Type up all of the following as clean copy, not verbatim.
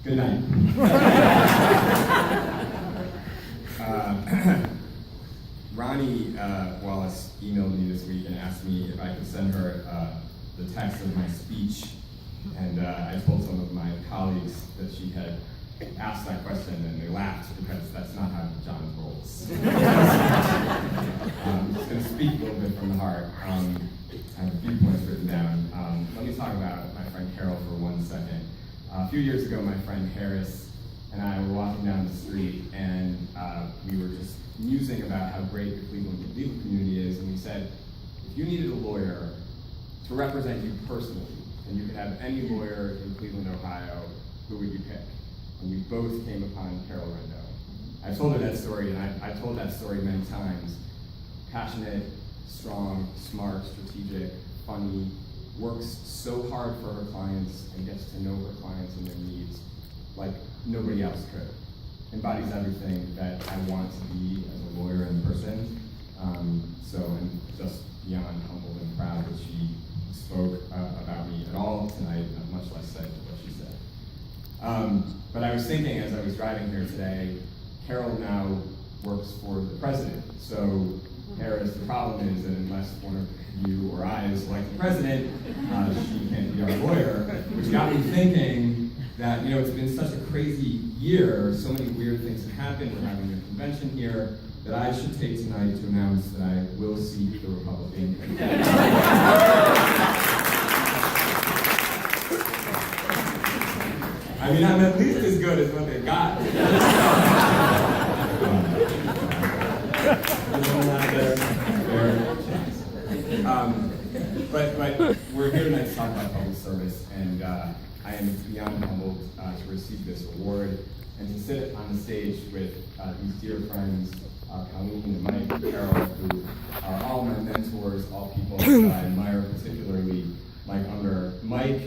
Good night. Ronnie Wallace emailed me this week and asked me if I could send her the text of my speech. And I told some of my colleagues that she had asked that question, and they laughed because that's not how Jon rolls. I'm just going to speak a little bit from the heart. I have a few points written down. Let me talk about my friend Carol for 1 second. A few years ago, my friend Harris and I were walking down the street, and we were just musing about how great the Cleveland legal community is, and we said, if you needed a lawyer to represent you personally, and you could have any lawyer in Cleveland, Ohio, who would you pick? And we both came upon Carol Rendo. I told her that story, and I've told that story many times. Passionate, strong, smart, strategic, funny, works so hard for her clients and gets to know her clients and their needs like nobody else could. Embodies everything that I want to be as a lawyer and person. So I'm just beyond humbled and proud that she spoke about me at all tonight, much less said what she said. But I was thinking as I was driving here today, Carol now works for the president. So Harris, the problem is that unless one of you or I is like the president, she can't be our lawyer, which got me thinking that, it's been such a crazy year, so many weird things have happened. We're having a convention here, that I should take tonight to announce that I will seek the Republican ticket. I mean, I'm at least as good as what they've got. But we're here tonight to talk about public service, and I am beyond humbled to receive this award and to sit on the stage with these dear friends, Colleen and Mike and Carol, who are all my mentors, all people I admire, particularly Mike Unger. Mike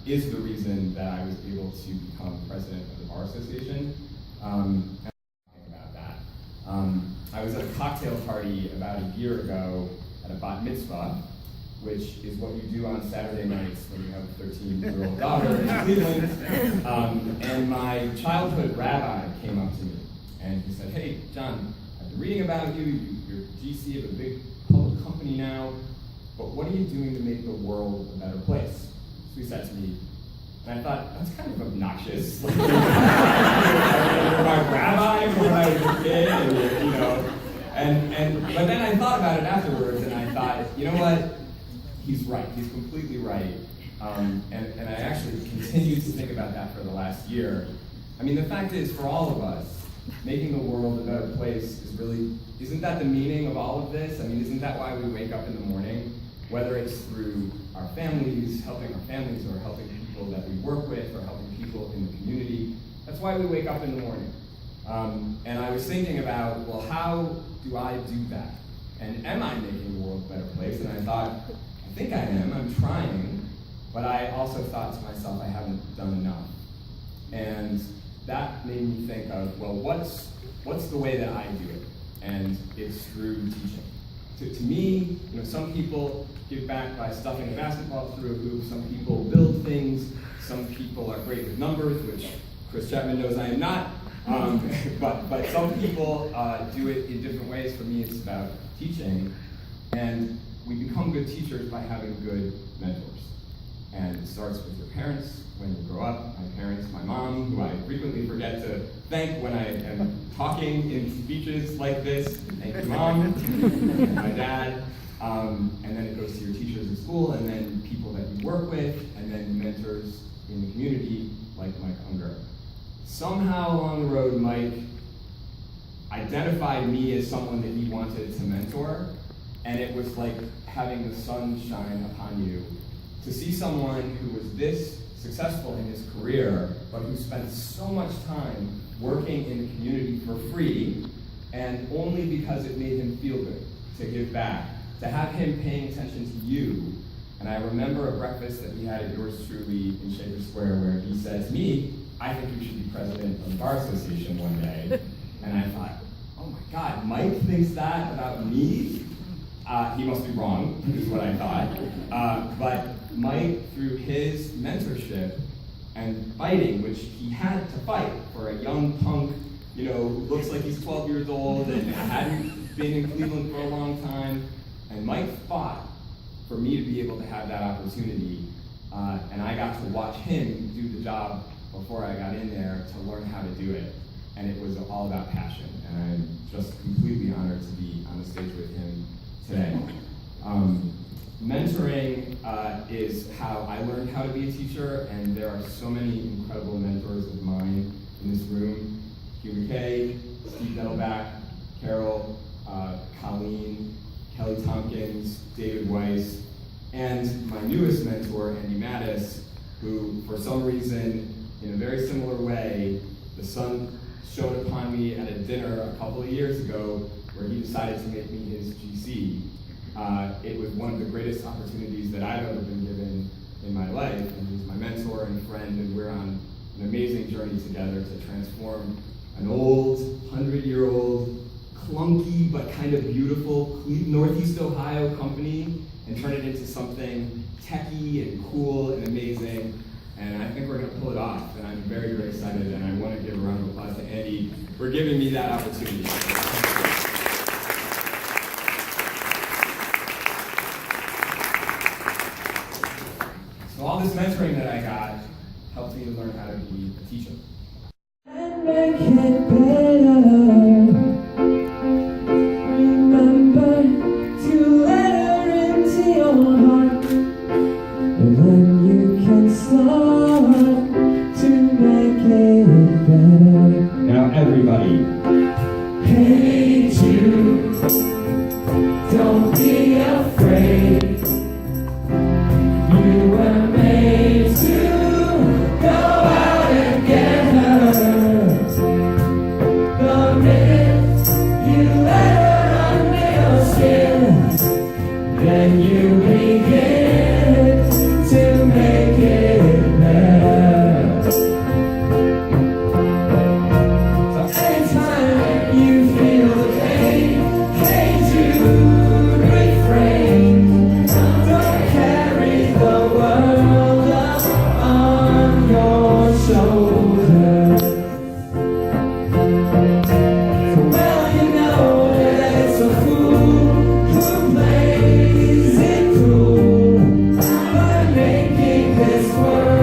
is the reason that I was able to become president of the Bar Association. And about that. I was at a cocktail party about a year ago at a bat mitzvah, which is what you do on Saturday nights when you have a 13-year-old daughter in Cleveland. And my childhood rabbi came up to me and he said, hey, Jon, I've been reading about you. You're GC of a big public company now, but what are you doing to make the world a better place? So he said to me, and I thought, that's kind of obnoxious. Like, you're my rabbi from when I was a kid, but then I thought about it afterwards, and I thought, you know what? He's right. He's completely right. And I actually continued to think about that for the last year. I mean, the fact is, for all of us, making the world a better place isn't that the meaning of all of this? I mean, isn't that why we wake up in the morning? Whether it's through our families, helping our families, or helping people that we work with, or helping people in the community. That's why we wake up in the morning. And I was thinking about, well, how do I do that? And am I making the world a better place? And I thought, I think I am, I'm trying, but I also thought to myself, I haven't done enough. And that made me think of, well, what's the way that I do it? And it's through teaching. To me, some people give back by stuffing a basketball through a hoop, some people build things, some people are great with numbers, which Chris Chapman knows I am not, but some people do it in different ways. For me, it's about teaching, and we become good teachers by having good mentors. And it starts with your parents when you grow up. My parents, my mom, who I frequently forget to thank when I am talking in speeches like this. Thank you, Mom. And my dad. And then it goes to your teachers in school, and then people that you work with, and then mentors in the community, like Mike Unger. Somehow along the road, Mike identified me as someone that he wanted to mentor, and it was like having the sun shine upon you to see someone who was this successful in his career, but who spent so much time working in the community for free, and only because it made him feel good to give back, to have him paying attention to you. And I remember a breakfast that we had at yours truly in Shaker Square where he said to me, I think you should be president of the Bar Association one day. And I thought, oh my God, Mike thinks that about me? He must be wrong, is what I thought. But Mike, through his mentorship, and fighting, which he had to fight for a young punk, you know, who looks like he's 12 years old and hadn't been in Cleveland for a long time. And Mike fought for me to be able to have that opportunity, and I got to watch him do the job before I got in there to learn how to do it. And it was all about passion, and I'm just completely honored to be on the stage with him today. Mentoring is how I learned how to be a teacher, and there are so many incredible mentors of mine in this room. Hugh McKay, Steve Dettelbach, Carol, Colleen, Kelly Tompkins, David Weiss, and my newest mentor, Andy Mattis, who, for some reason, in a very similar way, the sun shone upon me at a dinner a couple of years ago where he decided to make me his GC. It was one of the greatest opportunities that I've ever been given in my life, and he's my mentor and friend, and we're on an amazing journey together to transform an old, 100-year-old, clunky but kind of beautiful Northeast Ohio company and turn it into something techy and cool and amazing. And I think we're going to pull it off, and I'm very, very excited, and I want to give a round of applause to Andy for giving me that opportunity. So all this mentoring that I got helped me to learn how to be a teacher. And make it better. Remember to let her into your heart, and then you can start to make it better. Now everybody. Hey Jude, don't be afraid. You were made to go out and get her. The minute you let her under your skin, then you begin to make it better. So anytime you feel the pain, hey Jude, refrain. Don't carry the world up on your shoulders. Well, you know that it's a fool who plays it cool by making this world